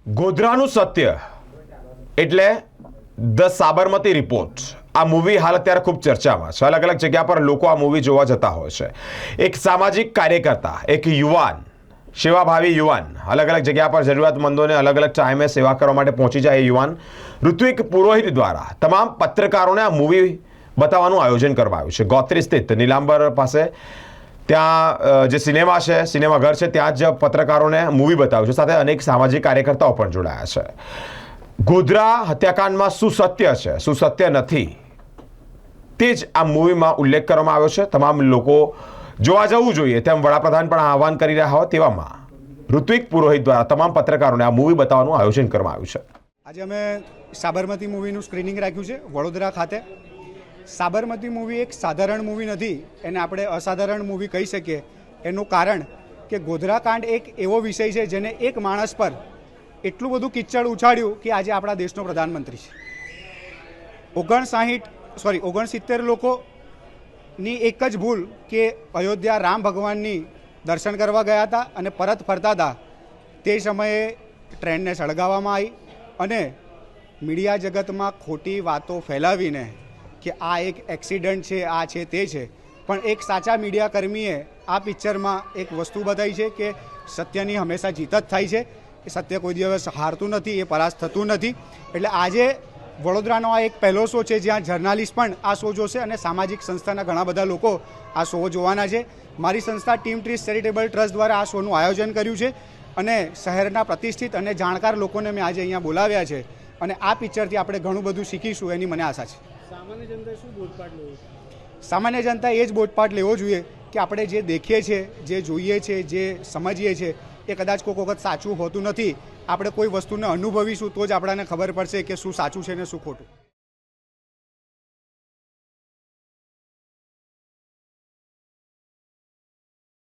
ગોધરાનું સત્ય એટલે the Sabarmati report આ movie હાલ અત્યારે ખૂબ ચર્ચામાં છે. અલગ અલગ જગ્યા પર લોકો આ મૂવી જોવા જતા હોય છે. એક સામાજિક કાર્યકર્તા, એક યુવાન, સેવાભાવી યુવાન અલગ અલગ જગ્યા પર જરૂરિયાતમંદોને અલગ અલગ ટાઈમે સેવા કરવા માટે પહોંચી જાય એ યુવાન ઋત્વિક પુરોહિત દ્વારા તમામ પત્રકારોને આ મૂવી બતાવવાનું આયોજન કરવામાં આવ્યું છે. ગોત્રી સ્થિત નીલાંબર પાસે ત્યાં જે સિનેમા છે, સિનેમાઘર છે, ત્યાં જ પત્રકારોને મૂવી બતાવ્યું છે. સાથે અનેક સામાજિક કાર્યકર્તાઓ પણ જોડાયા છે. ગોધરા હત્યાકાંડમાં શું સત્ય છે, શું સત્ય નથી, તે જ આ મૂવીમાં ઉલ્લેખ કરવામાં આવ્યો છે. તમામ લોકો જોવા જવું જોઈએ તેમ વડાપ્રધાન પણ આહવાન કરી રહ્યા હોય તેવામાં ઋત્વિક પુરોહિત દ્વારા તમામ પત્રકારોને આ મૂવી બતાવવાનું આયોજન કરવામાં આવ્યું છે. આજે અમે સાબરમતી મૂવીનું સ્ક્રીનિંગ રાખ્યું છે વડોદરા ખાતે. સાબરમતી મૂવી એક સાધારણ મૂવી નથી, એને આપણે અસાધારણ મૂવી કહી શકીએ. એનું કારણ કે ગોધરાકાંડ એક એવો વિષય છે જેને એક માણસ પર એટલું બધું કિચ્ચડ ઉછાળ્યું કે આજે આપણા દેશનો પ્રધાનમંત્રી છે. 69 લોકોની એક જ ભૂલ કે અયોધ્યા રામ ભગવાનની દર્શન કરવા ગયા હતા અને પરત ફરતા હતા તે સમયે ટ્રેનને સળગાવવામાં આવી અને મીડિયા જગતમાં ખોટી વાતો ફેલાવીને કે આ એક એક્સિડન્ટ છે, આ છે, તે છે. પણ એક સાચા મીડિયાકર્મીએ આ પિક્ચરમાં એક વસ્તુ બતાવી છે કે સત્યની હંમેશા જીત જ થાય છે. એ સત્ય કોઈ દિવસ હારતું નથી, એ પરાસ્ત થતું નથી. એટલે આજે વડોદરાનો આ એક પહેલો શો છે જ્યાં જર્નાલિસ્ટ પણ આ શો જોશે અને સામાજિક સંસ્થાના ઘણા બધા લોકો આ શો જોવાના છે. મારી સંસ્થા ટીમ ટ્રીસ ચેરિટેબલ ટ્રસ્ટ દ્વારા આ શોનું આયોજન કર્યું છે અને શહેરના પ્રતિષ્ઠિત અને જાણકાર લોકોને મેં આજે અહીંયા બોલાવ્યા છે અને આ પિક્ચરથી આપણે ઘણું બધું શીખીશું એની મને આશા છે. સામાન્ય જનતાએ શું બોધપાઠ લેવો? સામાન્ય જનતાએ એ જ બોધપાઠ લેવો જોઈએ કે આપણે જે દેખીએ છીએ, જે જોઈએ છીએ, જે સમજીએ છીએ એ કદાચ કોઈક વખત સાચું હોતું નથી. આપણે કોઈ વસ્તુને અનુભવીશું તો જ આપણને ખબર પડશે કે શું સાચું છે ને શું ખોટું.